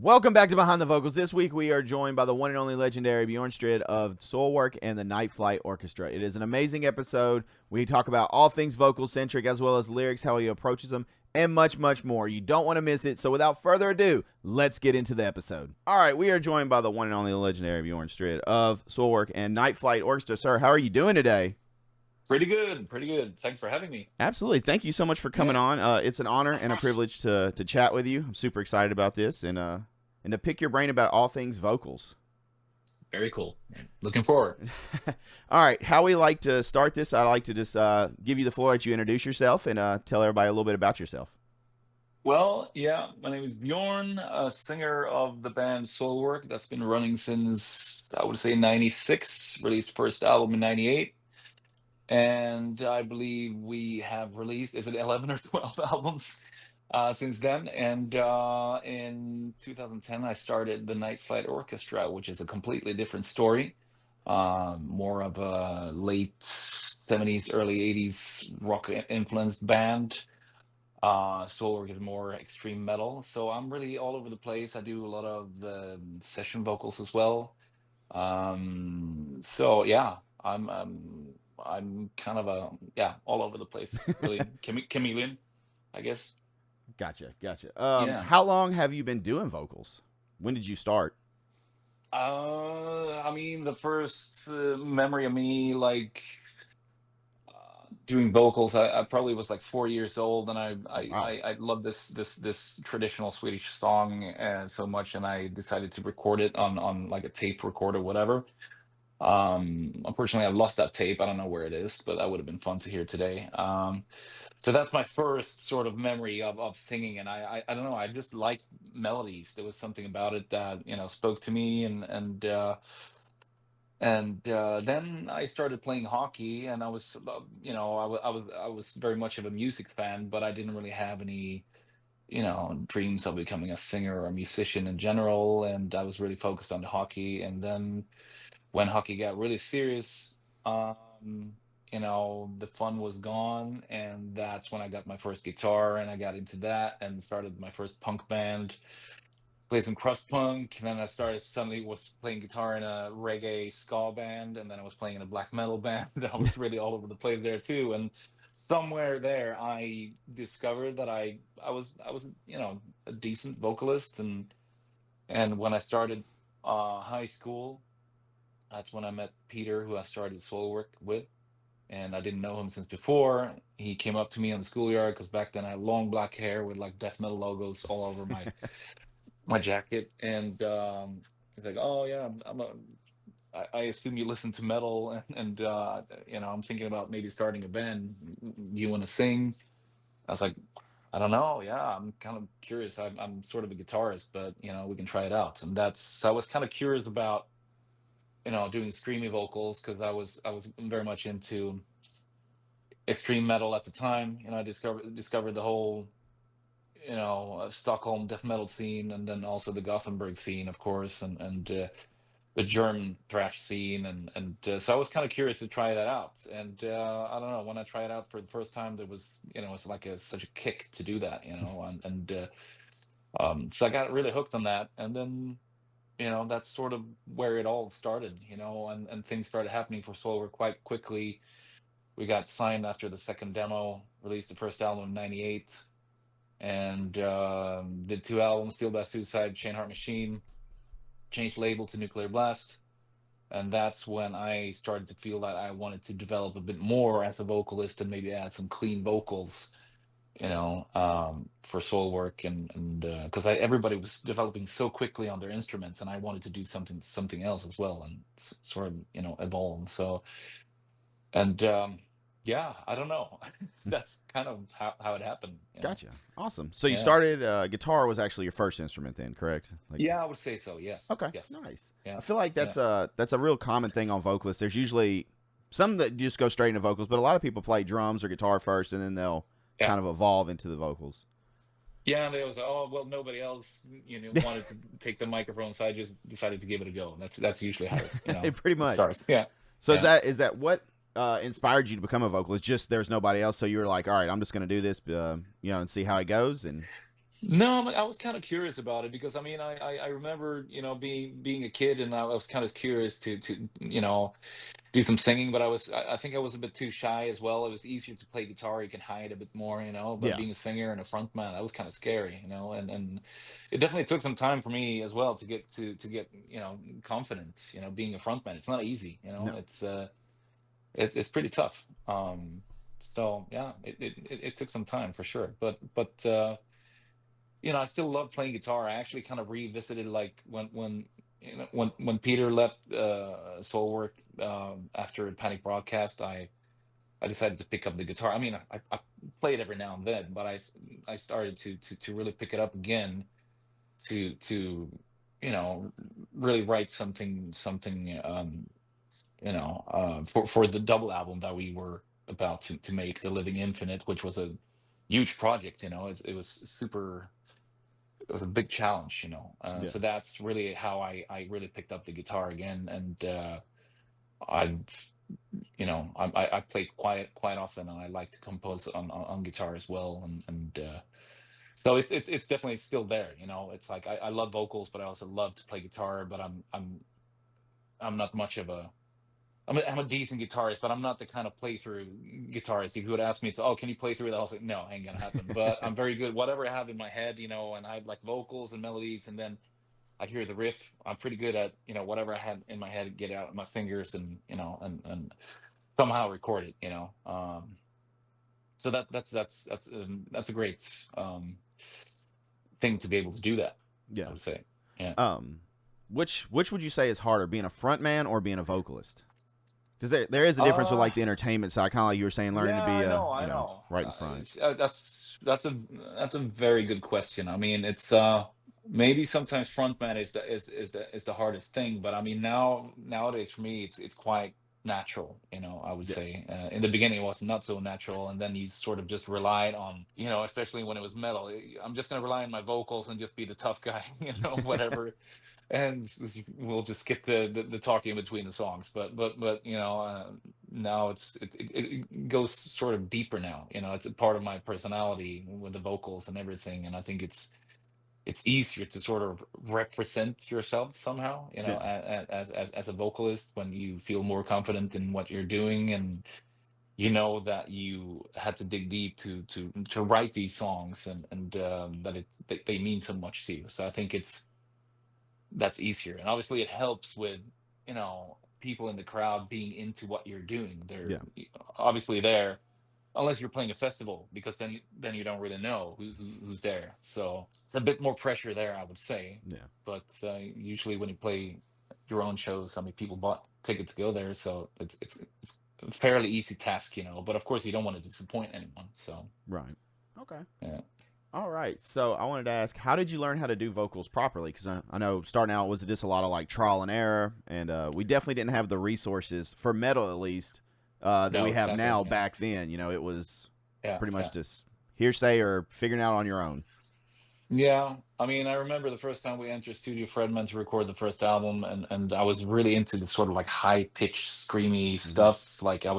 Welcome back to Behind the Vocals. This week we are joined by the one and only legendary Bjorn Strid of Soilwork and the Night Flight Orchestra. It is an amazing episode. We talk about all things vocal-centric as well as lyrics, how he approaches them, and much, much more. You don't want to miss it. So without further ado, let's get into the episode. All right, we are joined by the one and only legendary Bjorn Strid of Soilwork and Night Flight Orchestra. Sir, how are you doing today? Pretty good, pretty good. Thanks for having me. Absolutely. Thank you so much for coming on. It's an honor and a privilege to chat with you. I'm super excited about this and to pick your brain about all things vocals. Very cool. Looking forward. All right. How we like to start this, I like to just give you the floor, let you introduce yourself and tell everybody a little bit about yourself. Well, yeah, my name is Bjorn, a singer of the band Soilwork that's been running since, I would say, 96, released first album in 98. And I believe we have released, is it 11 or 12 albums since then? And in 2010, I started the Night Flight Orchestra, which is a completely different story. More of a late 70s, early 80s rock influenced band. Soilwork is more extreme metal. So I'm really all over the place. I do a lot of the session vocals as well. So yeah, I'm kind of all over the place, really chameleon, I guess. Gotcha. Yeah. How long have you been doing vocals? When did you start? I mean, the first memory of me doing vocals, I probably was like 4 years old, and Wow. I love this traditional Swedish song so much, and I decided to record it on like a tape recorder, whatever. Unfortunately, I've lost that tape. I don't know where it is, but that would have been fun to hear today. So that's my first sort of memory of singing, and I don't know, I just liked melodies. There was something about it that spoke to me, and then I started playing hockey, and I was I was very much of a music fan, but I didn't really have any dreams of becoming a singer or a musician in general, and I was really focused on the hockey. And then when hockey got really serious, the fun was gone, and that's when I got my first guitar, and I got into that and started my first punk band, played some crust punk, and then I started suddenly was playing guitar in a reggae ska band, and then I was playing in a black metal band. And I was really all over the place there too. And somewhere there I discovered that I was a decent vocalist. And when I started high school, that's when I met Peter, who I started Soilwork with. And I didn't know him since before. He came up to me on the schoolyard because back then I had long black hair with like death metal logos all over my jacket. And he's like, "Oh yeah, I assume you listen to metal, and I'm thinking about maybe starting a band. You want to sing?" I was like, "I don't know. Yeah, I'm kind of curious. I'm sort of a guitarist, but we can try it out." And so I was kind of curious about doing screamy vocals, because I was very much into extreme metal at the time. I discovered the whole Stockholm death metal scene, and then also the Gothenburg scene, of course, and the German thrash scene, and so I was kind of curious to try that out. And I don't know, when I tried it out for the first time, there was it's like such a kick to do that, so I got really hooked on that. And then that's sort of where it all started, and things started happening for Soilwork quite quickly. We got signed after the second demo, released the first album in 98, and did two albums, Steel by Suicide, Chain Heart Machine, changed label to Nuclear Blast. And that's when I started to feel that I wanted to develop a bit more as a vocalist and maybe add some clean vocals for Soilwork, and because everybody was developing so quickly on their instruments, and I wanted to do something else as well, and sort of evolve. So, and yeah, I don't know. That's kind of how it happened. Gotcha. Awesome. So you Yeah. started guitar was actually your first instrument then, correct? Yeah, I would say so. Yes. Okay. Yes. Nice. Yeah. I feel like Yeah. that's a real common thing on vocalists. There's usually some that just go straight into vocals, but a lot of people play drums or guitar first, and then they'll Yeah. kind of evolve into the vocals. Yeah, and they was oh well, nobody else wanted to take the microphone, so I just decided to give it a go. That's usually how Pretty it much. starts. Yeah. So Yeah. is that what inspired you to become a vocalist? Just there's nobody else, so you were like, all right, I'm just going to do this, and see how it goes. And No, I was kind of curious about it because I mean I remember being a kid and I was kind of curious to do some singing, but I think I was a bit too shy as well. It was easier to play guitar, you can hide a bit more, but Yeah. being a singer and a front man, that was kind of scary, and it definitely took some time for me as well to get confidence, being a front man. It's not easy, No. it's pretty tough. So yeah, it took some time for sure, but I still love playing guitar. I actually kind of revisited like when Peter left Soilwork after Panic Broadcast. I decided to pick up the guitar. I mean, I play it every now and then, but I started to really pick it up again to really write something for the double album that we were about to make, The Living Infinite, which was a huge project. It was super, it was a big challenge, Yeah. so that's really how I really picked up the guitar again. And I've I play quite often, and I like to compose on guitar as well. And so it's definitely still there. It's like I love vocals, but I also love to play guitar. But I'm not much of a, I'm a decent guitarist, but I'm not the kind of playthrough guitarist. If you would ask me, it's, oh, can you play through that? I was like, no, ain't gonna happen. But I'm very good. Whatever I have in my head, and I like vocals and melodies, and then I hear the riff. I'm pretty good at, whatever I had in my head, get out my fingers and and somehow record it. So that's a great thing to be able to do that. I Yeah. would say, yeah. Um, which would you say is harder, being a front man or being a vocalist? Because there is a difference with Uh, like the entertainment side, kind of like you were saying, learning to Yeah, be I know, I you know, know. right in front. That's a very good question. I mean, it's maybe sometimes frontman is the hardest thing, but I mean nowadays for me it's quite natural. I would Yeah. say in the beginning it was not so natural, and then you sort of just relied on, especially when it was metal. I'm just gonna rely on my vocals and just be the tough guy, whatever, and we'll just skip the talking between the songs. But now it goes sort of deeper now. It's a part of my personality with the vocals and everything, and I think it's easier to sort of represent yourself somehow, Yeah. as a vocalist, when you feel more confident in what you're doing, and that you had to dig deep to write these songs, and that they mean so much to you. So I think that's easier, and obviously it helps with people in the crowd being into what you're doing. They're Yeah. obviously there, unless you're playing a festival, because then you don't really know who's there. So it's a bit more pressure there, I would say. Yeah. But usually when you play your own shows, I mean, people bought tickets to go there, so it's a fairly easy task. But of course you don't want to disappoint anyone, so Right. Okay. yeah. All right. So I wanted to ask, how did you learn how to do vocals properly? Because I know starting out was just a lot of like trial and error, and we definitely didn't have the resources for metal, at least, that No, we have exactly, now. yeah, Back then, it was yeah, pretty much yeah. just hearsay or figuring out on your own. Yeah, I mean, I remember the first time we entered Studio Fredman to record the first album, and I was really into the sort of like high pitched, screamy Hmm. stuff. Like I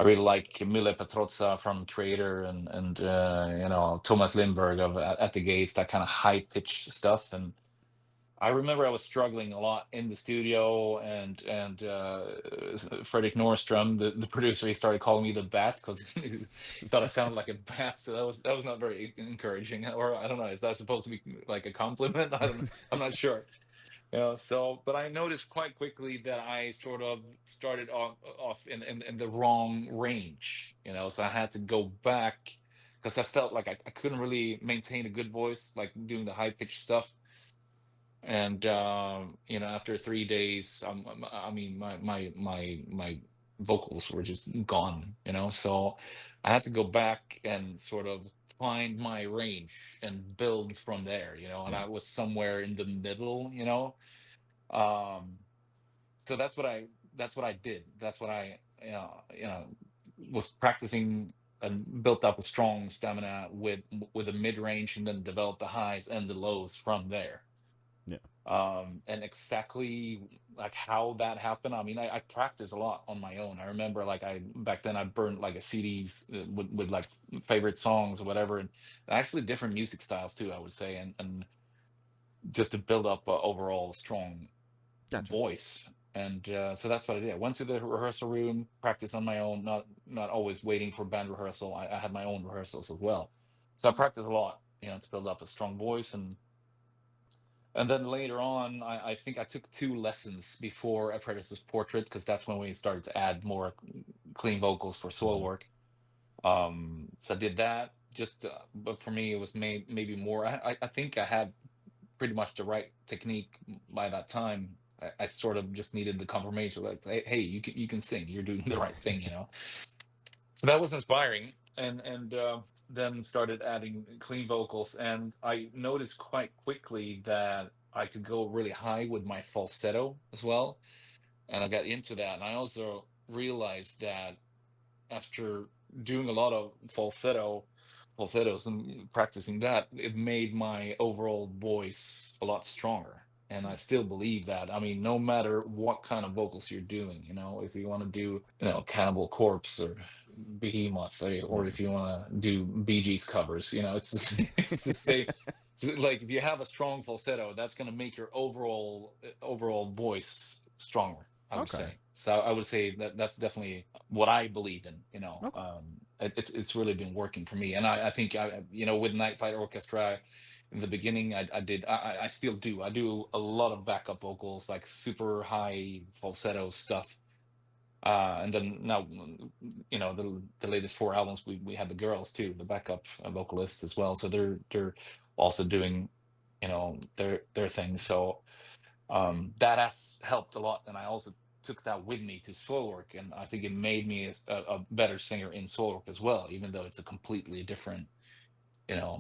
really like Mille Petrozza from Creator, and Thomas Lindberg of At the Gates, that kind of high pitched stuff. And I remember I was struggling a lot in the studio, and Fredrik Norström, the producer, he started calling me the Bat because he thought I sounded like a bat. So that was not very encouraging. Or I don't know, is that supposed to be like a compliment? I'm not sure. So, but I noticed quite quickly that I sort of started off in the wrong range. So I had to go back because I felt like I couldn't really maintain a good voice, like doing the high pitched stuff. And after 3 days, I mean, my vocals were just gone. So I had to go back and sort of find my range and build from there. And Yeah. I was somewhere in the middle. Um, so that's what I did. That's what I was practicing, and built up a strong stamina with a mid range, and then developed the highs and the lows from there. Yeah. And exactly like how that happened, I mean, I practiced a lot on my own. I remember like I back then I burned like a CDs with like favorite songs or whatever, and actually different music styles too, I would say, and just to build up a overall strong Gotcha. voice. And so that's what I did. I went to the rehearsal room, practiced on my own, not always waiting for band rehearsal. I had my own rehearsals as well, so I practiced a lot, to build up a strong voice. And then later on, I think I took 2 lessons before Apprentice's Portrait, because that's when we started to add more clean vocals for Hmm. Soilwork. So I did that. Just, but for me, it was maybe more. I think I had pretty much the right technique by that time. I sort of just needed the confirmation, like, hey, you can sing. You're doing the right thing. So that was inspiring, and then started adding clean vocals, and I noticed quite quickly that I could go really high with my falsetto as well, and I got into that. And I also realized that after doing a lot of falsettos and practicing that, it made my overall voice a lot stronger. And I still believe that. I mean, no matter what kind of vocals you're doing, if you want to do, Cannibal Corpse or Behemoth, or Yeah. if you want to do Bee Gees covers, it's the same. So, like, if you have a strong falsetto, that's going to make your overall voice stronger, I would Okay. say. So I would say that that's definitely what I believe in. Okay. It's really been working for me, and I think with Night Flight Orchestra, in the beginning, I still do. I do a lot of backup vocals, like super high falsetto stuff. And then now, the latest 4 albums, we have the girls too, the backup vocalists as well. So they're also doing, their thing. So that has helped a lot, and I also took that with me to Soilwork, and I think it made me a better singer in Soilwork as well, even though it's a completely different,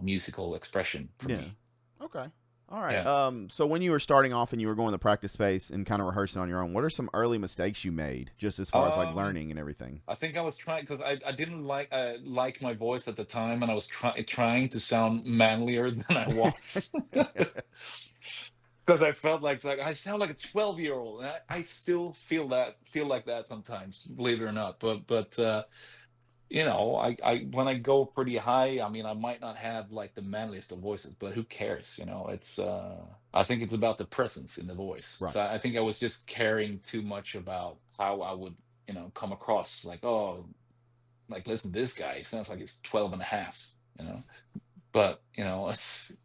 musical expression for Yeah. me. Okay. All right. Yeah. So when you were starting off and you were going to the practice space and kind of rehearsing on your own, what are some early mistakes you made, just as far as like Um, learning and everything? I think I was trying, because I didn't like my voice at the time, and I was trying to sound manlier than I was. Because I felt like, it's like I sound like a 12-year-old. And I still feel like that sometimes, believe it or not. But I when I go pretty high, I mean, I might not have like the manliest of voices, but who cares? It's I think it's about the presence in the voice. Right. So I think I was just caring too much about how I would, come across, like, oh, like, listen to this guy, he sounds like he's 12 and a half, but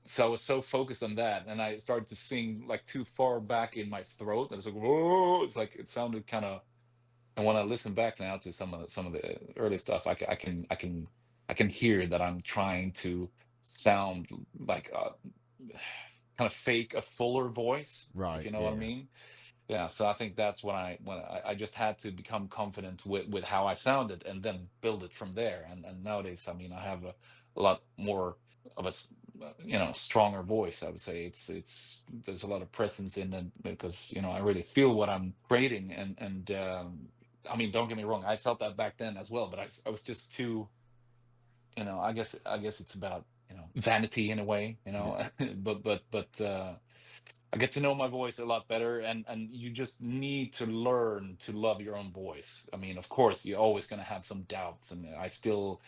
so I was so focused on that, and I started to sing like too far back in my throat. I was like, whoa, it's like it sounded kind of. And when I listen back now to some of the early stuff, I can hear that I'm trying to sound like kind of fake a fuller voice, if Right. you know what I Yeah. mean. Yeah, so I think that's when I just had to become confident with how I sounded, and then build it from there. And nowadays, I mean, I have a lot more of a stronger voice. I would say there's a lot of presence in it, because I really feel what I'm creating. And I mean, don't get me wrong, I felt that back then as well, but I was just too, I guess it's about, vanity in a way, Yeah. but I get to know my voice a lot better, and you just need to learn to love your own voice. I mean, of course, you're always going to have some doubts, and I still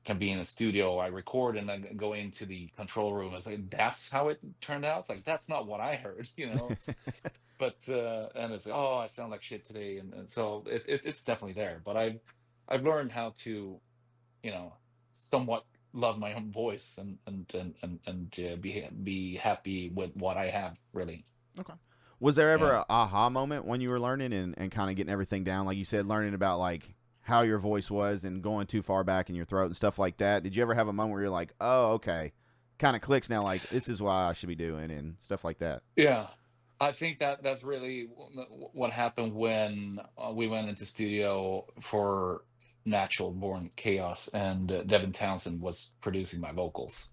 can be in a studio, I record, and then go into the control room. It's like, that's how it turned out. It's like, that's not what I heard. And it's, oh, I sound like shit today, and so it's definitely there. But I've learned how to, somewhat love my own voice, and be happy with what I have, really. Okay. Was there ever Yeah. a aha moment when you were learning and kind of getting everything down? Like you said, learning about like how your voice was and going too far back in your throat and stuff like that. Did you ever have a moment where you're like, oh, okay, kind of clicks now, like this is why I should be doing and stuff like that? Yeah, I think that's really what happened when we went into studio for Natural Born Chaos, and Devin Townsend was producing my vocals.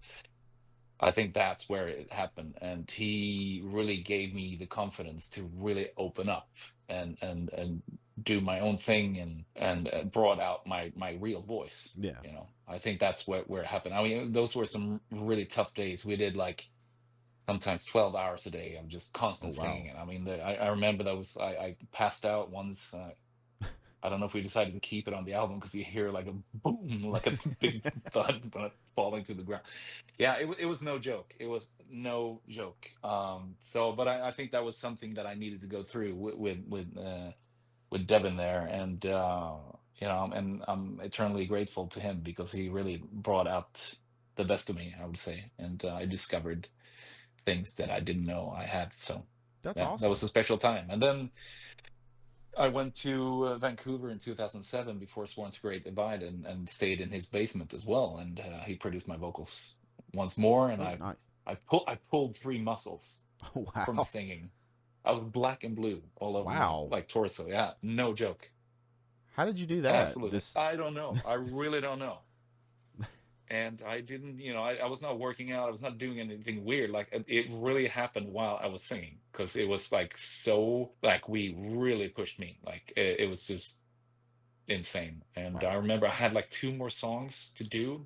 I think that's where it happened, and he really gave me the confidence to really open up and do my own thing, and brought out my real voice. Yeah. I think that's where it happened. I mean, those were some really tough days. We did like sometimes 12 hours a day of just Oh constant wow. singing. And I mean, I remember that was I passed out once. I don't know if we decided to keep it on the album because you hear like a boom, like a big thud but falling to the ground. Yeah, it was no joke. It was no joke. So, but I think that was something that I needed to go through with Devin there, and you know, and I'm eternally grateful to him because he really brought out the best of me, I would say, and I discovered things that I didn't know I had. So, That's yeah, that awesome. was a special time. And then I went to Vancouver in 2007 before Sworn's Great Divide, and stayed in his basement as well. And he produced my vocals once more, and Oh, nice. I pulled three muscles from Wow. singing. I was black and blue all over my Wow. like torso. Yeah, no joke. How did you do that? Absolutely. Just I don't know. I really don't know. And I didn't, I was not working out. I was not doing anything weird. Like it really happened while I was singing because it was like so like we really pushed me. Like it was just insane. And I wow. remember I had like two more songs to do.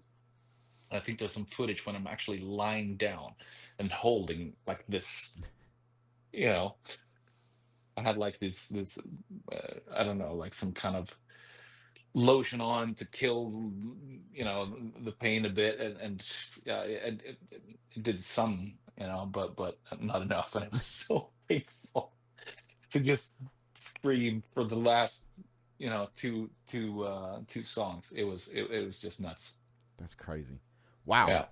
I think there's some footage when I'm actually lying down and holding like this, you know, I had like this I don't know, like some kind of lotion on to kill, the pain a bit, and yeah, it did some, but not enough, and it was so painful to just scream for the last, two songs. It was just nuts. That's crazy. Wow.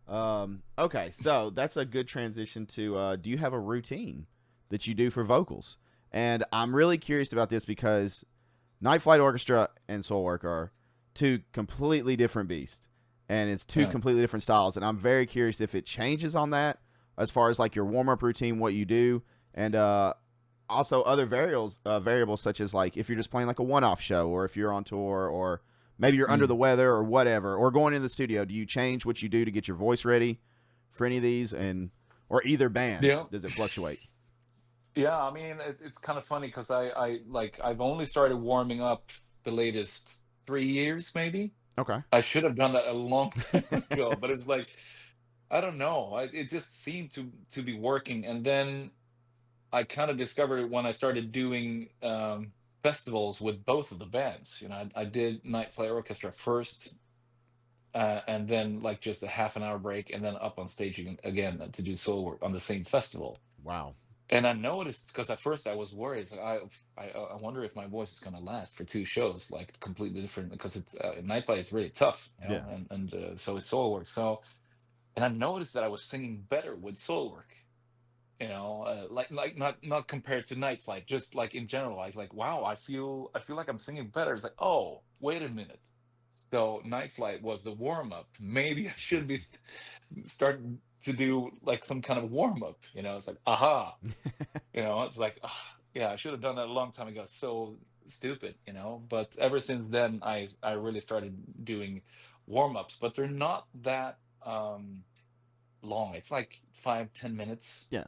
Yeah. Okay, so that's a good transition to do you have a routine that you do for vocals? And I'm really curious about this because Night Flight Orchestra and Soilwork are two completely different beasts. And it's two Yeah. completely different styles. And I'm very curious if it changes on that as far as like your warm up routine, what you do, and also other variables such as like if you're just playing like a one off show or if you're on tour or maybe you're under Mm. the weather or whatever, or going in the studio. Do you change what you do to get your voice ready for any of these, and or either band? Yeah. Does it fluctuate? Yeah, I mean, it's kind of funny because I've only started warming up the latest 3 years, maybe. Okay. I should have done that a long time ago, but it's like I don't know. It just seemed to be working, and then I kind of discovered it when I started doing festivals with both of the bands. I did Night Flight Orchestra first, and then like just a half an hour break, and then up on stage again to do solo work on the same festival. Wow. And I noticed because at first I was worried. It's like, I wonder if my voice is gonna last for two shows, like completely different. Because it's Night Flight is really tough, Yeah. and so it's solo work. So, and I noticed that I was singing better with solo work. Like not compared to Night Flight, just like in general. Like wow, I feel like I'm singing better. It's like, oh, wait a minute. So Night Flight was the warm up. Maybe I should be starting to do like some kind of warm up. It's like, aha. It's like, ah, yeah, I should have done that a long time ago. So stupid. But ever since then, I really started doing warm ups, but they're not that long. It's like 5-10 minutes. Yeah.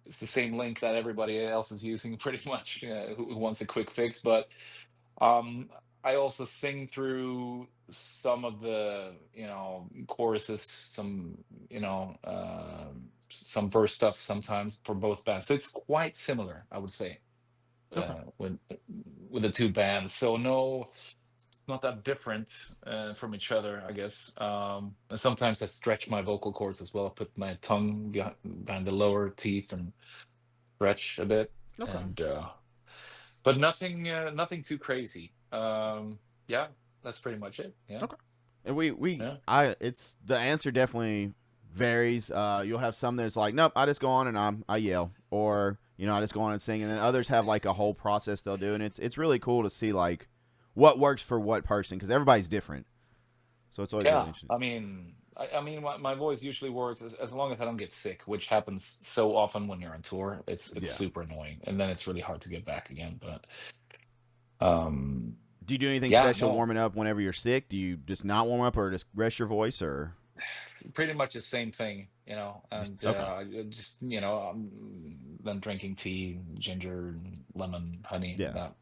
It's the same link that everybody else is using, pretty much, who wants a quick fix. But um, I also sing through some of the, choruses, some verse stuff sometimes for both bands. So it's quite similar, I would say, Okay. with the two bands. So no, it's not that different from each other, I guess. And sometimes I stretch my vocal cords as well. I put my tongue behind the lower teeth and stretch a bit, Okay. and but nothing too crazy. Yeah, that's pretty much it. Yeah. Okay. And we Yeah. I it's the answer definitely varies. You'll have some that's like, nope, I just go on and I yell, or I just go on and sing, and then others have like a whole process they'll do, and it's really cool to see like what works for what person because everybody's different. So it's always really Yeah, interesting. I mean, my voice usually works as long as I don't get sick, which happens so often when you're on tour. It's Yeah. super annoying, and then it's really hard to get back again. But um, Do you do anything yeah, special no, warming up whenever you're sick? Do you just not warm up or just rest your voice or pretty much the same thing, just and okay? just then drinking tea, ginger, lemon, honey, Yeah. that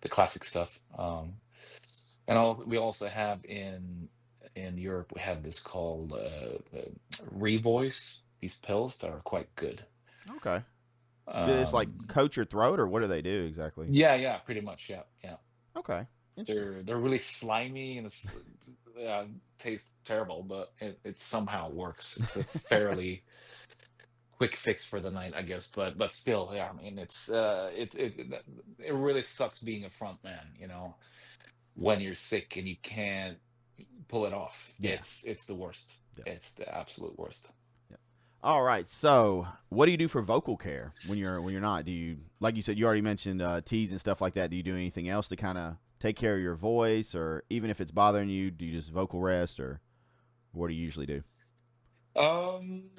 the classic stuff. And we also have in in Europe we have this called Revoice. These pills that are quite good. Okay. Do this like Um, coat your throat, or what do they do exactly? yeah, pretty much. Yeah, yeah. Okay. Interesting. They're really slimy and it's tastes terrible, but it somehow works. It's a fairly quick fix for the night, I guess. But still, yeah. I mean, it really sucks being a front man, when you're sick and you can't pull it off. Yeah. It's the worst. Yeah. It's the absolute worst. Yeah. All right. So, what do you do for vocal care when you're not? Do you, like you said, you already mentioned teas and stuff like that? Do you do anything else to kind of take care of your voice, or even if it's bothering you, do you just vocal rest, or what do you usually do? Um,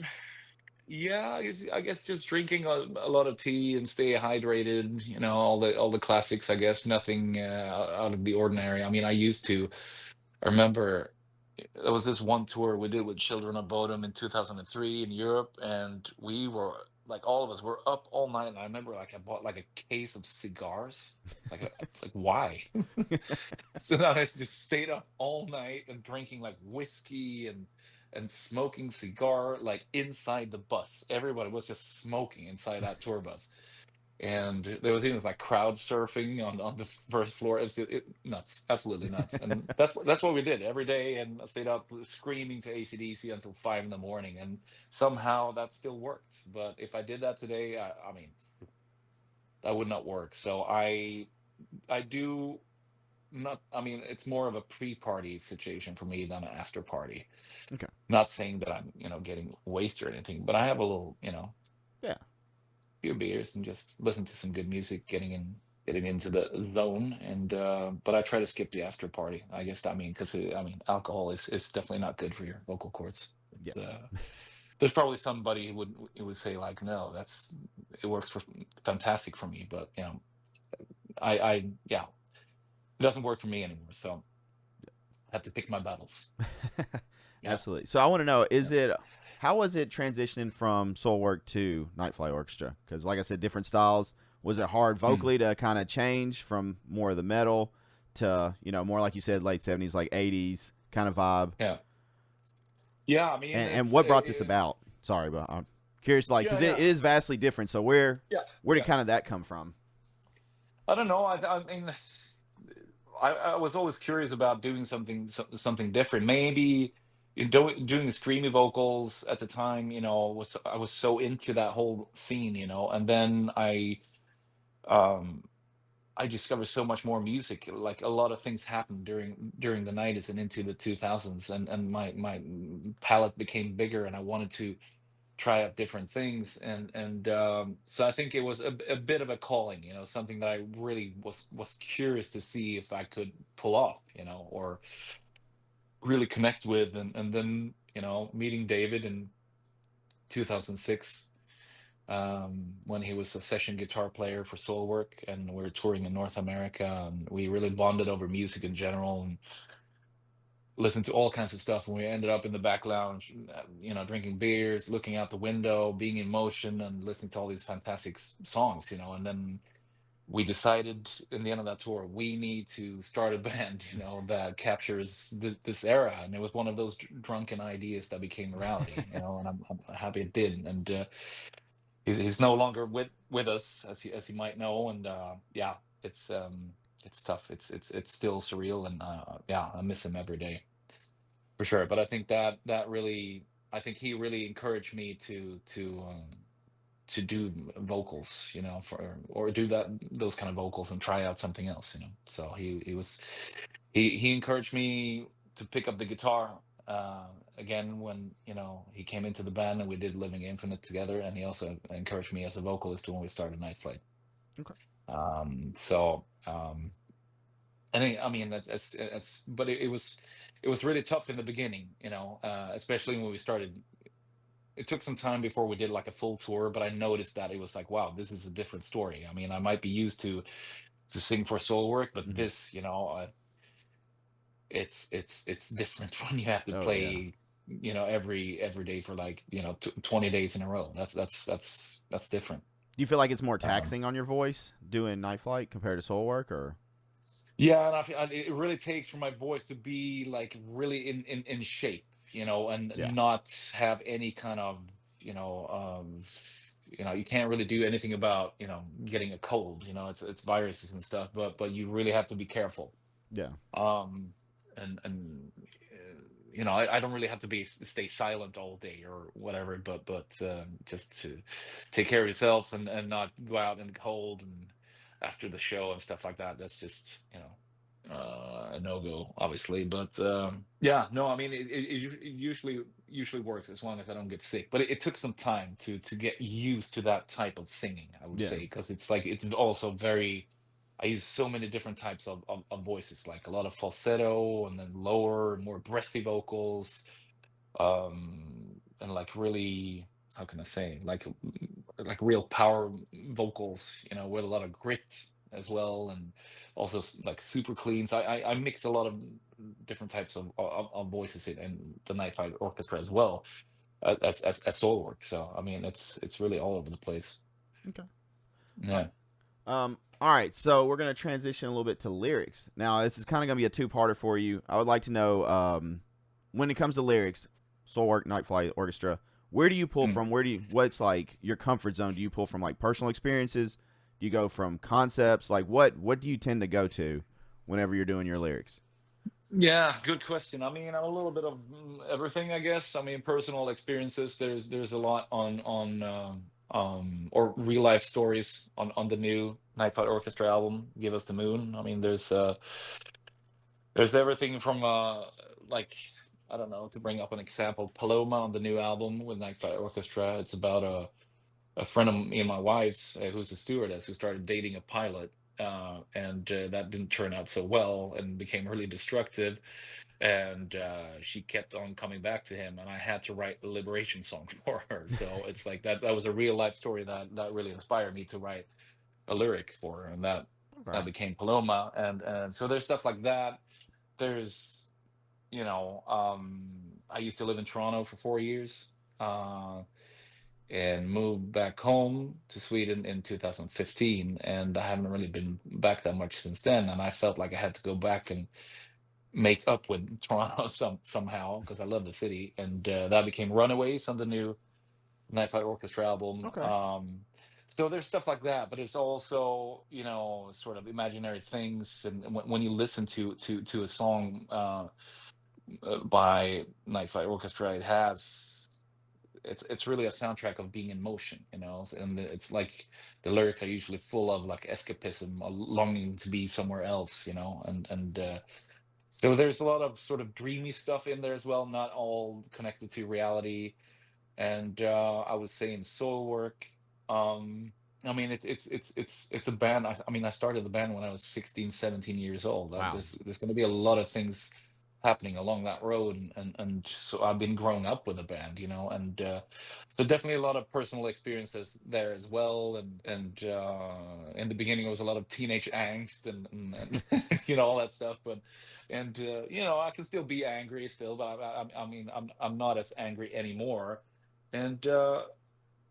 yeah, I guess just drinking a lot of tea and stay hydrated. All the classics. I guess nothing out of the ordinary. I mean, I remember there was this one tour we did with Children of Bodom in 2003 in Europe, and we were like all of us were up all night. And I remember like I bought like a case of cigars. It's like why? So then I just stayed up all night and drinking like whiskey and smoking cigar like inside the bus. Everybody was just smoking inside that tour bus. And there was even like crowd surfing on the first floor. Nuts, absolutely nuts. And that's what we did every day. And I stayed up screaming to AC/DC until 5 in the morning, and somehow that still worked. But if I did that today, I mean, that would not work. So I do not. I mean, it's more of a pre-party situation for me than an after party. Okay. Not saying that I'm getting wasted or anything, but I have a little Yeah. few beers and just listen to some good music, getting into the zone. And but I try to skip the after party. I guess because alcohol is definitely not good for your vocal cords. Yeah. There's probably somebody who would say like, no, it works fantastic for me, but I yeah, it doesn't work for me anymore. So I have to pick my battles. Yeah, Absolutely. So I want to know, yeah. how was it transitioning from Soilwork to Night Flight Orchestra? Because like I said, different styles. Was it hard Mm, vocally to kind of change from more of the metal to, more like you said, late 70s, like 80s kind of vibe? yeah, yeah. I mean, And it's what brought this about? Sorry, but I'm curious, like, yeah, because it yeah, is vastly different. So where did yeah. kind of that come from? I don't know. I mean, I was always curious about doing something different. Maybe doing the screamy vocals at the time, I was so into that whole scene, and then um I discovered so much more music. Like a lot of things happened during the 90s and into the 2000s, and my palette became bigger, and I wanted to try out different things. And so I think it was a bit of a calling, something that I really was curious to see if I could pull off, or really connect with. And then meeting David in 2006, when he was a session guitar player for Soilwork, and we were touring in North America, and we really bonded over music in general, and listened to all kinds of stuff. And we ended up in the back lounge, drinking beers, looking out the window, being in motion, and listening to all these fantastic songs. And then we decided in the end of that tour, we need to start a band, that captures this era. And it was one of those drunken ideas that became a reality, and I'm happy it did. And he's no longer with us, as you might know. And yeah, it's tough. It's still surreal. And yeah, I miss him every day, for sure. But I think that really, I think he really encouraged me to do vocals, for or do those kind of vocals and try out something else. So he encouraged me to pick up the guitar again when he came into the band, and we did Living Infinite together. And he also encouraged me as a vocalist when we started Night Flight. Okay. So and I mean, but it was really tough in the beginning, especially when we started. It took some time before we did like a full tour, but I noticed that it was like, wow, this is a different story. I mean, I might be used to sing for Soilwork, but Hmm. this, it's different when you have to Oh yeah. play, every day for like 20 days in a row. That's different. Do you feel like it's more Um, taxing on your voice doing Night Flight compared to Soilwork, or? Yeah, and it really takes for my voice to be like really in shape, and Yeah. not have any kind of, you can't really do anything about, getting a cold. It's viruses and stuff, but you really have to be careful. Yeah. Um, and I don't really have to stay silent all day or whatever, but just to take care of yourself and not go out in the cold and after the show and stuff like that. That's just a no-go, obviously. But yeah, no, I mean it usually works as long as I don't get sick. But it took some time to get used to that type of singing, I would Yeah. say, because it's like it's also very. I use so many different types of voices, like a lot of falsetto and then lower, more breathy vocals, and like really, how can I say, like real power vocals, with a lot of grit as well, and also like super cleans. I mix a lot of different types of voices in the Night Flight Orchestra as well, as solo work. So I mean, it's really all over the place. Okay. Yeah. All right, so we're gonna transition a little bit to lyrics. Now, this is kind of gonna be a two-parter for you. I would like to know, when it comes to lyrics, Soilwork, Night Flight Orchestra, where do you pull Mm. from? What's like your comfort zone? Do you pull from like personal experiences? Do you go from concepts? Like what do you tend to go to whenever you're doing your lyrics? Yeah, good question. I mean, I'm a little bit of everything, I guess. I mean, personal experiences. There's a lot on or real life stories on the new Night Flight Orchestra album, Give Us the Moon. I mean, there's everything from like, I don't know, to bring up an example, Paloma on the new album with Night Flight Orchestra. It's about a friend of me and my wife's, who's a stewardess, who started dating a pilot. And that didn't turn out so well and became really destructive, and she kept on coming back to him, and I had to write a liberation song for her. So it's like that was a real life story that really inspired me to write a lyric for her, and that Okay. became Paloma. And so there's stuff like that. There's, I used to live in Toronto for 4 years, and moved back home to Sweden in 2015, and I haven't really been back that much since then, and I felt like I had to go back and make up with Toronto somehow, because I love the city, and that became Runaways on the new Night Flight Orchestra album. Okay. So there's stuff like that, but it's also, sort of imaginary things, and when you listen to a song by Night Flight Orchestra, it's really a soundtrack of being in motion, and it's like the lyrics are usually full of like escapism, a longing to be somewhere else, and so there's a lot of sort of dreamy stuff in there as well, not all connected to reality. And I was saying soul work. I mean, it's a band. I mean, I started the band when I was 16, 17 years old. Wow. There's going to be a lot of things happening along that road, and so I've been growing up with a band, and so definitely a lot of personal experiences there as well. And in the beginning, it was a lot of teenage angst and all that stuff. But and I can still be angry still, but I mean, I'm not as angry anymore. And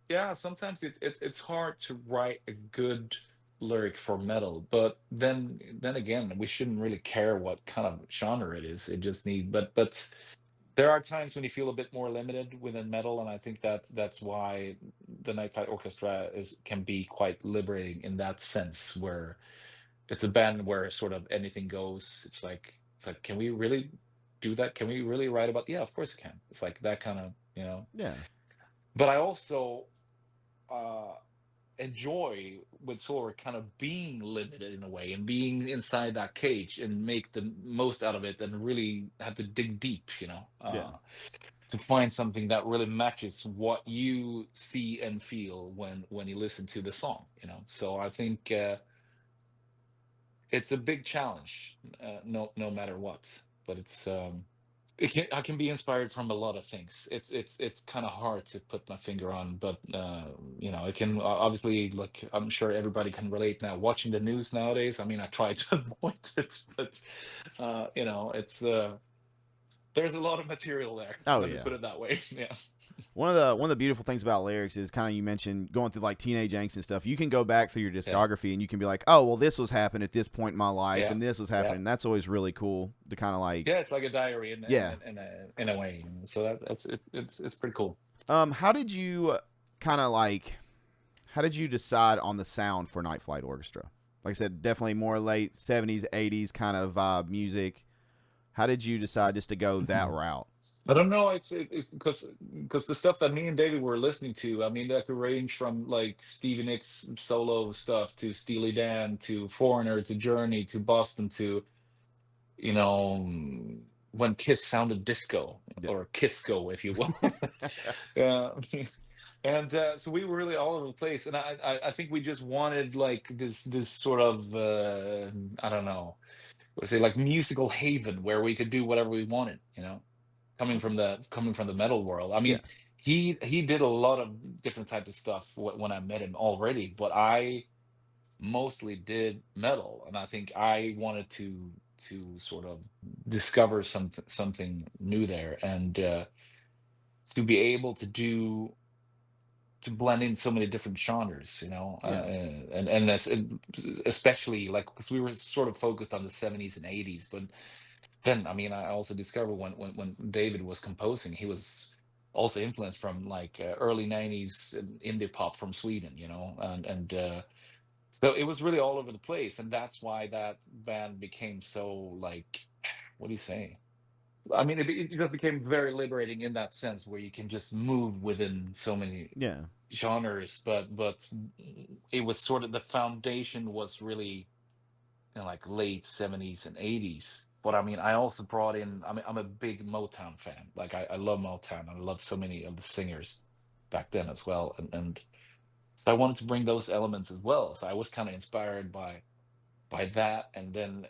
yeah, sometimes it's hard to write a good lyric for metal, but then again, we shouldn't really care what kind of genre it is. It just need but there are times when you feel a bit more limited within metal, and I think that's why the Night Flight Orchestra can be quite liberating in that sense, where it's a band where sort of anything goes. It's like, can we really do that? Can we really write about? Yeah, of course we can. It's like that kind of. Yeah. But I also uh enjoy with Solar kind of being limited in a way, and being inside that cage and make the most out of it, and really have to dig deep, Yeah. to find something that really matches what you see and feel when you listen to the song, so I think it's a big challenge, no matter what. But I can be inspired from a lot of things. It's kind of hard to put my finger on, but it can obviously, like, I'm sure everybody can relate now. Watching the news nowadays, I mean, I try to avoid it, but it's there's a lot of material there. Oh Let me yeah. put it that way. Yeah. One of the beautiful things about lyrics is kind of, you mentioned going through like teenage angst and stuff. You can go back through your Yeah. discography and you can be like, oh well, this was happening at this point in my life, Yeah. and this was Yeah. happening. That's always really cool to kind of like, Yeah. It's like a diary yeah. in a way. So it's pretty cool. How did you kind of like, how did you decide on the sound for Night Flight Orchestra? Like I said, definitely more late 70s, 80s kind of vibe music. How did you decide just to go that route? I don't know. It's because the stuff that me and David were listening to. I mean, that could range from like Stevie Nicks solo stuff to Steely Dan to Foreigner to Journey to Boston to, you know, when Kiss sounded disco, Yeah. or Kisco, if you will. Yeah. And so we were really all over the place, and I think we just wanted like this sort of I don't know, what to say, like musical haven where we could do whatever we wanted, you know, coming from the metal world. I Yeah. mean, he did a lot of different types of stuff when I met him already, but I mostly did metal, and I think I wanted to sort of discover something new there, and to be able to blend in so many different genres, you know, Yeah. especially like because we were sort of focused on the 70s and 80s, but then I mean I also discovered when David was composing, he was also influenced from like early 90s indie pop from Sweden, you know, and so it was really all over the place, and that's why that band became so like, what do you say? I mean, it just became very liberating in that sense, where you can just move within so many Yeah. genres, but it was sort of, the foundation was really in like late 70s and 80s. But I mean, I also brought in, I mean, I'm a big Motown fan. Like I love Motown. I love so many of the singers back then as well. And so I wanted to bring those elements as well. So I was kind of inspired by that. And then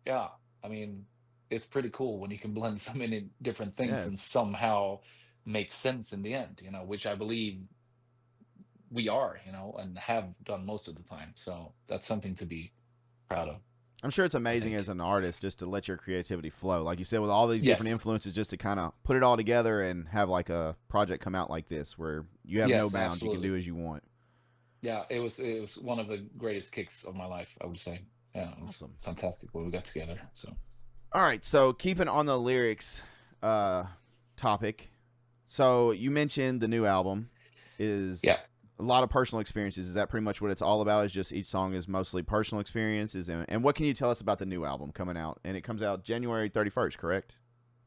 yeah, I mean, it's pretty cool when you can blend so many different things and Yes. somehow make sense in the end, you know, which I believe we are, you know, and have done most of the time. So that's something to be proud of, I'm sure it's I amazing think. as an artist just to let your creativity flow. Like you said, with all these different Yes. influences, just to kind of put it all together and have like a project come out like this where you have no Yes, bounds. You can absolutely. do as you want. Yeah, it was one of the greatest kicks of my life, I would say. Yeah, it was Awesome. fantastic when we got together. So All right. So keeping on the lyrics topic. So you mentioned the new album is yeah. a lot of personal experiences. Is that pretty much what it's all about? Is just each song is mostly personal experiences? And what can you tell us about the new album coming out? And it comes out January 31st, correct?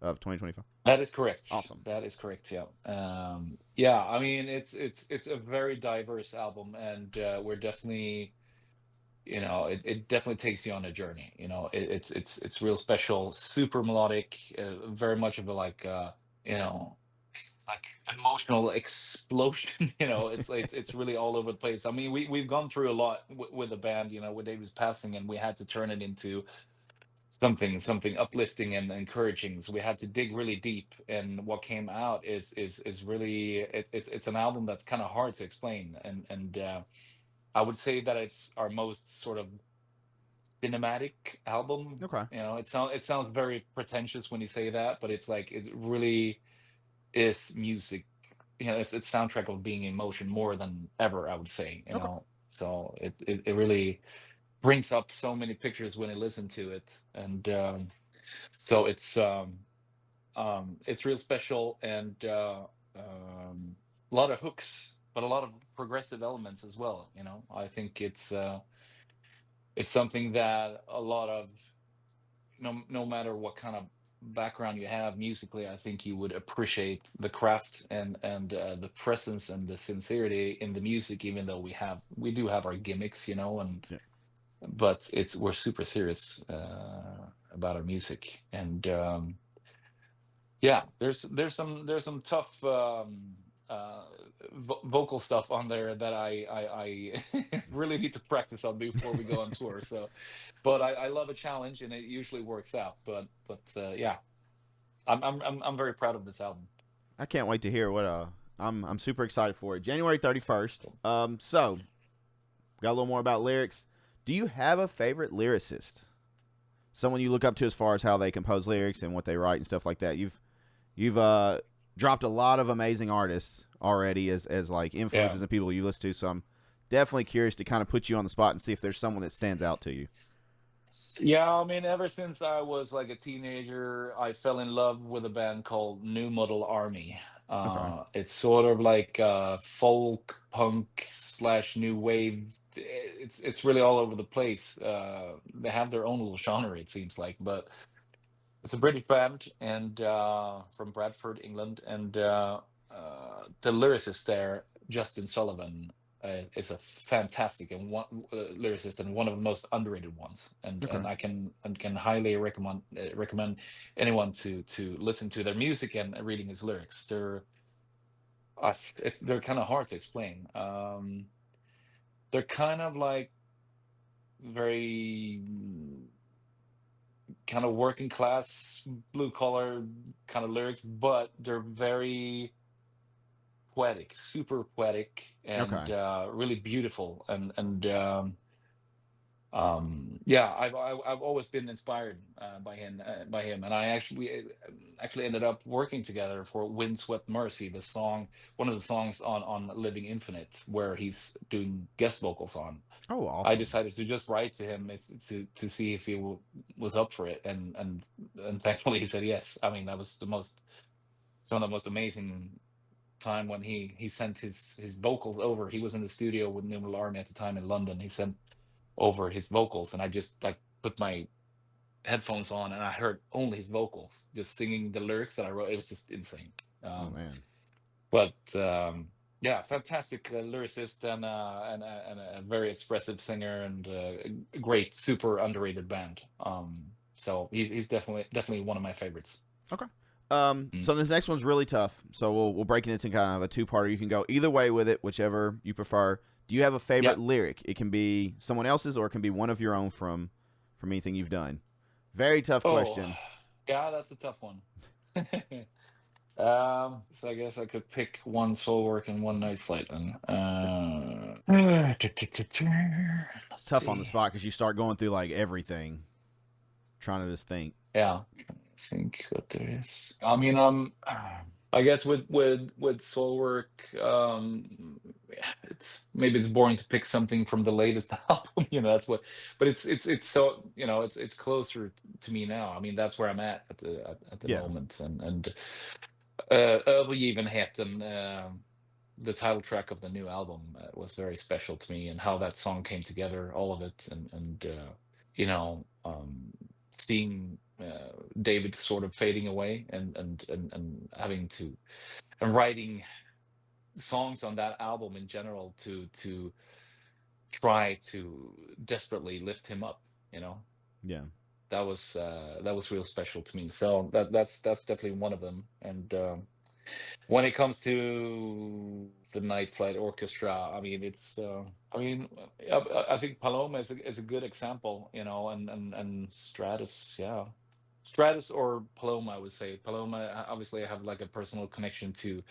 Of 2025. That is correct. Awesome. That is correct. Yeah. Yeah. I mean, it's a very diverse album, and we're definitely, you know, it definitely takes you on a journey. You know, it's real special, super melodic, very much of a like, you know, like emotional explosion. You know, it's really all over the place. I mean, we've gone through a lot with the band. You know, with David's passing, and we had to turn it into something uplifting and encouraging, so we had to dig really deep, and what came out is really, it's an album that's kind of hard to explain, and I would say that it's our most sort of cinematic album. Okay. You know, it sounds very pretentious when you say that, but it's like, it really is music. You know, it's soundtrack of being in motion more than ever, I would say, you Okay. know. So it really brings up so many pictures when I listen to it, and so it's real special, and a lot of hooks, but a lot of progressive elements as well. You know, I think it's something that a lot of, no matter what kind of background you have musically, I think you would appreciate the craft and the presence and the sincerity in the music, even though we do have our gimmicks, you know, and Yeah. but we're super serious about our music, and yeah, there's some tough vocal stuff on there that I really need to practice on before we go on tour. So, but I love a challenge, and it usually works out. But yeah, I'm very proud of this album. I can't wait to hear what I'm super excited for it. January 31st. So got a little more about lyrics. Do you have a favorite lyricist? someone you look up to as far as how they compose lyrics and what they write and stuff like that. You've dropped a lot of amazing artists already as like influences and people you listen to. So I'm definitely curious to kind of put you on the spot and see if there's someone that stands out to you. Yeah, I mean, ever since I was like a teenager, I fell in love with a band called New Model Army. Okay. It's sort of like folk punk slash new wave. It's really all over the place. They have their own little genre, it seems like, but it's a British band and from Bradford, England, and the lyricist there, Justin Sullivan, is a fantastic and lyricist and one of the most underrated ones. Okay. And I can highly recommend anyone to listen to their music and reading his lyrics. They're kind of hard to explain. They're kind of like very kind of working class, blue collar kind of lyrics, but they're very poetic, super poetic, and Okay. really beautiful. Yeah, I've always been inspired by him, and we actually ended up working together for Windswept Mercy, the song, one of the songs on Living Infinite, where he's doing guest vocals on. Oh, I awesome. decided to just write to him to see if he was up for it, and thankfully he said yes. I mean, that was some of the most amazing time when he sent his vocals over. He was in the studio with Numeral Army at the time in London. He sent over his vocals, and I just like put my headphones on, and I heard only his vocals, just singing the lyrics that I wrote. It was just insane. Oh man. But yeah, fantastic lyricist and a very expressive singer and a great, super underrated band. So he's definitely one of my favorites. Okay. Mm. So this next one's really tough. So we'll break it into kind of a two-parter. You can go either way with it, whichever you prefer. Do you have a Yeah. favorite lyric? It can be someone else's or it can be one of your own from anything you've done. Very tough Oh, question. yeah, that's a tough one. So I guess I could pick one Soilwork and one Night Flight then. It's Let's tough on the see. spot because you start going through like everything, trying to just think. Yeah, trying to think what there is. I mean, I guess with Soilwork, it's boring to pick something from the latest album. That's what. But it's so it's closer to me now. I mean, that's where I'm at the Yeah. moment, and Övergivenheten, the title track of the new album, was very special to me, and how that song came together, all of it, and you know, seeing David sort of fading away, and having to and writing songs on that album in general to try to desperately lift him up. You know, Yeah. that was real special to me. So that's definitely one of them. And when it comes to the Night Flight Orchestra, I mean, I think Paloma is a good example, and Stratus, yeah. Stratus or Paloma, I would say. Paloma, obviously, I have like a personal connection to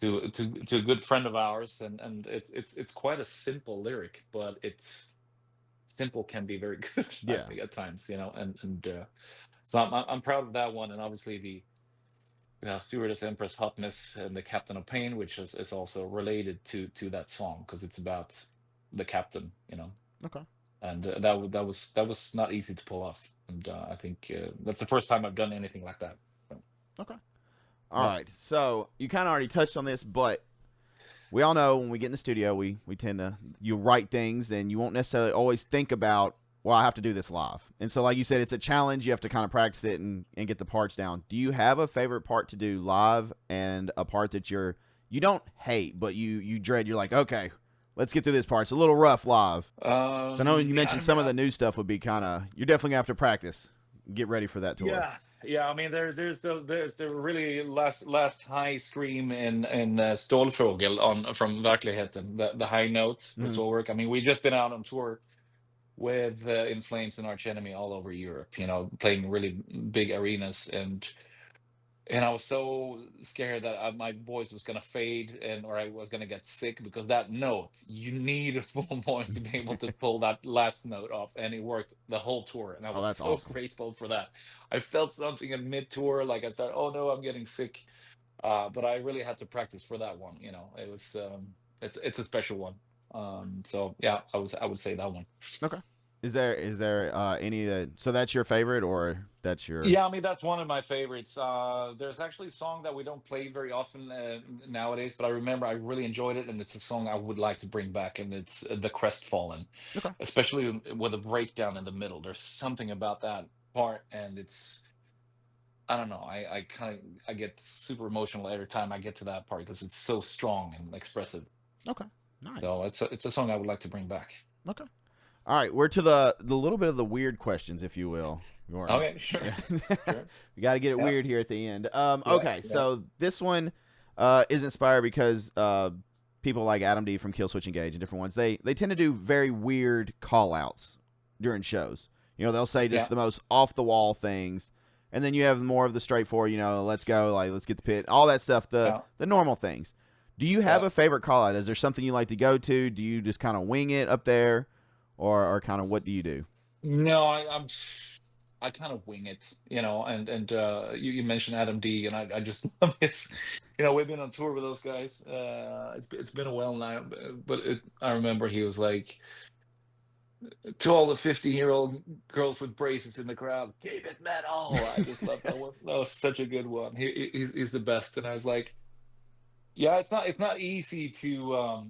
a good friend of ours, and it's quite a simple lyric, but it's simple can be very good, I Yeah. think, at times, and so I'm proud of that one, and obviously the Stewardess Empress Hotness and the Captain of Pain, which is also related to that song because it's about the captain, Okay. and that was not easy to pull off, and I think that's the first time I've done anything like that. So, Okay. All yeah, right. So you kind of already touched on this, but we all know when we get in the studio, we tend to you write things, and you won't necessarily always think about, well, I have to do this live. And so, like you said, it's a challenge. You have to kind of practice it and get the parts down. Do you have a favorite part to do live, and a part that you don't hate, but you dread? You're like, okay, let's get through this part. It's a little rough live. So I know you yeah, I mentioned mean, some of the new stuff would be kind of. You're definitely gonna have to practice. Get ready for that tour. yeah, yeah. I mean, there's the really last high scream in Stålfågel on from Verkligheten, the high note for Mm-hmm. Soilwork. I mean, we just been out on tour with In Flames and Arch Enemy all over Europe, playing really big arenas, and and I was so scared that my voice was gonna fade or I was gonna get sick because that note, you need a full voice to be able to pull that last note off, and it worked the whole tour, and I Oh, was that's so awesome. grateful for that. I felt something in mid-tour, like I started, "Oh, no, I'm getting sick," but I really had to practice for that one, it was, it's a special one. So yeah, I would say that one. Okay. Is there any that so that's your favorite or that's your Yeah, I mean that's one of my favorites. There's actually a song that we don't play very often nowadays, but I remember I really enjoyed it, and it's a song I would like to bring back, and it's "The Crestfallen," okay? especially with a breakdown in the middle. There's something about that part, and it's I don't know. I kind of I get super emotional every time I get to that part because it's so strong and expressive. Okay. Nice. So it's a song I would like to bring back. Okay. All right, we're to the little bit of the weird questions, if you will. Or, Okay, sure, yeah. sure. We got to get it Yeah, weird here at the end. yeah, Okay, yeah, so this one is inspired because people like Adam D from Killswitch Engage and different ones they tend to do very weird call outs during shows. They'll say just yeah, the most off the wall things, and then you have more of the straightforward. Let's go, like let's get the pit, all that stuff, the yeah, the normal things. Do you have yeah. a favorite call out? Is there something you like to go to? Do you just kind of wing it up there? Or kind of what do you do? No, I kind of wing it, and you mentioned Adam D, and I just love his, we've been on tour with those guys. It's been a while now, but I remember he was like to all the 50-year-old girls with braces in the crowd, keep it metal. I just love that one. That was such a good one. He's the best, and I was like, yeah, it's not easy to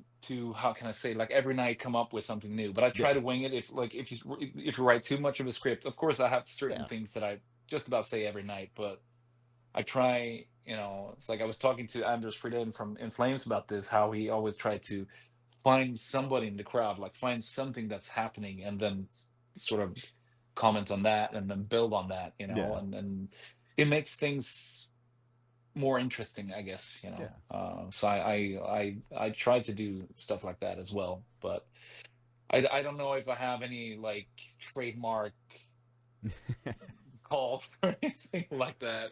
how can I say, like, every night come up with something new, but I try Yeah. to wing it. If you write too much of a script, of course I have certain Yeah. things that I just about say every night, but I try, it's like I was talking to Anders Frieden from In Flames about this, how he always tried to find somebody in the crowd, like find something that's happening and then sort of comment on that and then build on that, Yeah. and it makes things more interesting, I guess, Yeah. so I try to do stuff like that as well, but I don't know if I have any like trademark calls or anything like that,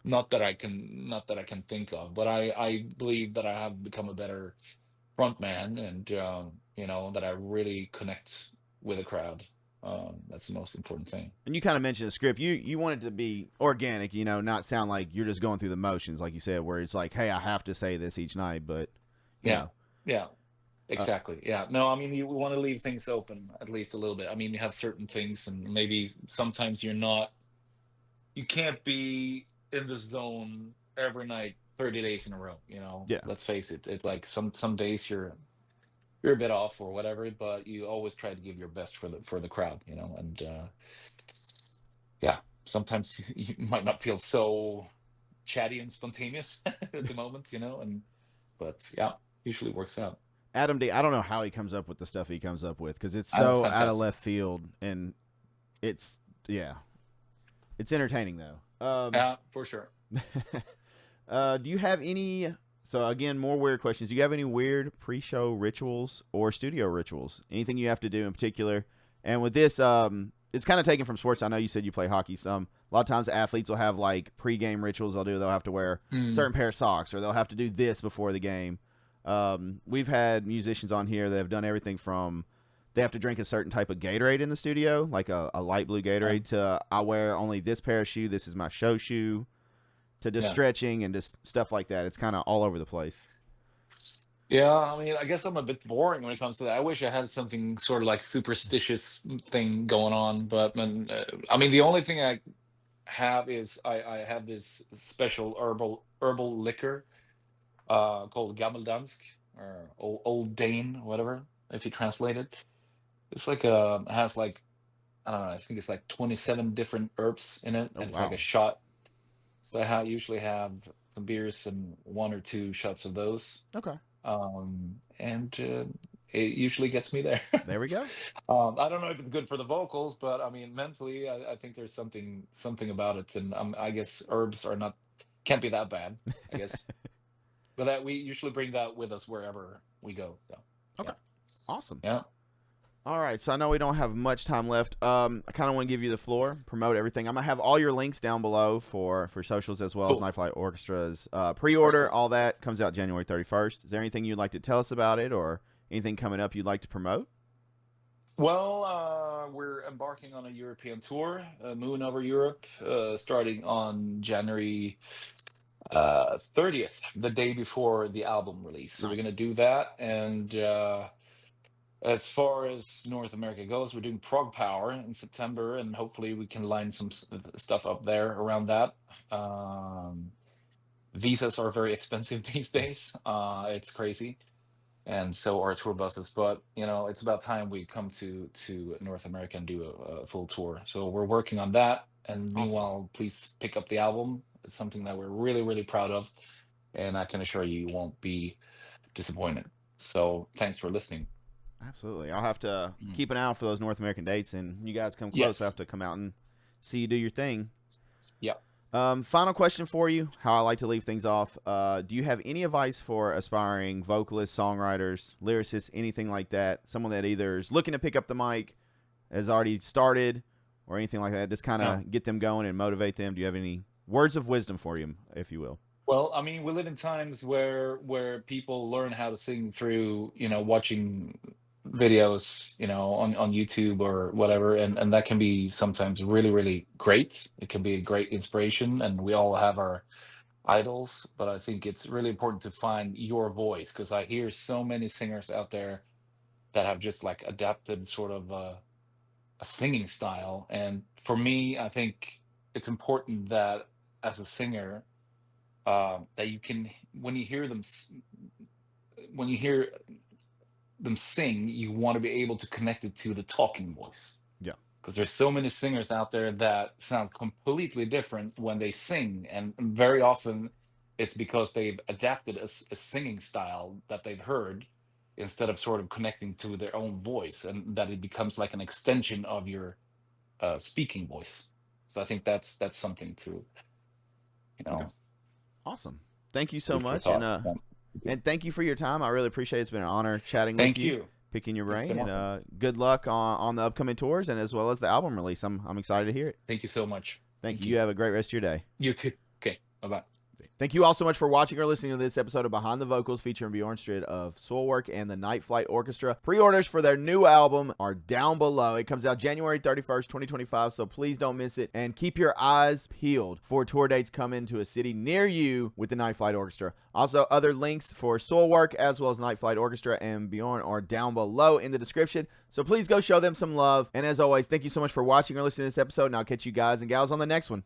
not that I can think of, but I believe that I have become a better front man, and that I really connect with a crowd. That's the most important thing. And you kind of mentioned the script. You want it to be organic, not sound like you're just going through the motions, like you said, where it's like, hey, I have to say this each night, but you Yeah, know, yeah, uh, exactly. Yeah, no, I mean, you want to leave things open at least a little bit. I mean, you have certain things, and maybe sometimes you can't be in the zone every night 30 days in a row. yeah, Let's face it. It's like some days you're a bit off or whatever, but you always try to give your best for the crowd, and yeah, sometimes you might not feel so chatty and spontaneous at the moment, but yeah, usually works out. Adam D. I don't know how he comes up with the stuff he comes up with because it's I'm so out of fantastic. left field, and it's yeah, it's entertaining though. Yeah, for sure. Do you have any? So again, more weird questions. Do you have any weird pre-show rituals or studio rituals? Anything you have to do in particular? And with this, it's kind of taken from sports. I know you said you play hockey. Some a lot of times athletes will have like pre-game rituals. They'll have to wear a Mm, certain pair of socks, or they'll have to do this before the game. We've had musicians on here that have done everything from they have to drink a certain type of Gatorade in the studio, like a light blue yeah, Gatorade, to I wear only this pair of shoe. This is my show shoe to just yeah. stretching and just stuff like that. It's kind of all over the place. Yeah, I mean, I guess I'm a bit boring when it comes to that. I wish I had something sort of like superstitious thing going on, but I mean, the only thing I have is I have this special herbal liquor called Gammeldansk, or Old Dane, whatever, if you translate it. It's like it has like, I don't know, I think it's like 27 different herbs in it, Oh and it's like a wow. shot. So usually have some beers and one or two shots of those, Okay. and it usually gets me there. There we go. I don't know if it's good for the vocals, but I mean, mentally, I think there's something about it, and I guess herbs are not can't be that bad, I guess. But that we usually bring that with us wherever we go. So Okay. yeah, Awesome. yeah, All right, so I know we don't have much time left. I kind of want to give you the floor, promote everything. I'm gonna have all your links down below for socials as well as Cool. Night Flight Orchestra's pre-order. Very cool. All that comes out January 31st. Is there anything you'd like to tell us about it, or anything coming up you'd like to promote? Well, we're embarking on a European tour, moving over Europe, starting on January 30th, the day before the album release. So we're Nice. gonna do that, and as far as North America goes, we're doing Prog Power in September, and hopefully we can line some stuff up there around that. Visas are very expensive these days. It's crazy, and so are tour buses. But it's about time we come to North America and do a full tour. So we're working on that. And Awesome. meanwhile, please pick up the album. It's something that we're really, really proud of, and I can assure you won't be disappointed. So thanks for listening. Absolutely. I'll have to keep an eye out for those North American dates, and you guys come close. Yes. I have to come out and see you do your thing. Yeah. Final question for you, how I like to leave things off. Do you have any advice for aspiring vocalists, songwriters, lyricists, anything like that? Someone that either is looking to pick up the mic, has already started, or anything like that, just kind of get them going and motivate them. Do you have any words of wisdom for you, if you will? Well, I mean, we live in times where people learn how to sing through, watching videos, on YouTube or whatever, and that can be sometimes really, really great. It can be a great inspiration, and we all have our idols, but I think it's really important to find your voice, because I hear so many singers out there that have just like adapted sort of a singing style. And for me, I think it's important that as a singer, that you can, when you hear them sing, you want to be able to connect it to the talking voice. Yeah. Because there's so many singers out there that sound completely different when they sing, and very often it's because they've adapted a singing style that they've heard, instead of sort of connecting to their own voice, and that it becomes like an extension of your speaking voice. So I think that's something to, Okay. Awesome. Thank you so food for much, thought. and thank you for your time. I really appreciate it. It's been an honor chatting Thank with you, you. picking your It's brain, been and good luck on the upcoming tours and as well as the album release. I'm excited to hear it. Thank you so much. Thank you. You have a great rest of your day. You too. Okay. Bye-bye. Thank you all so much for watching or listening to this episode of Behind the Vocals featuring Bjorn Strid of Soilwork and the Night Flight Orchestra. Pre-orders for their new album are down below. It comes out January 31st, 2025, so please don't miss it. And keep your eyes peeled for tour dates coming to a city near you with the Night Flight Orchestra. Also, other links for Soilwork as well as Night Flight Orchestra and Bjorn are down below in the description, so please go show them some love. And as always, thank you so much for watching or listening to this episode, and I'll catch you guys and gals on the next one.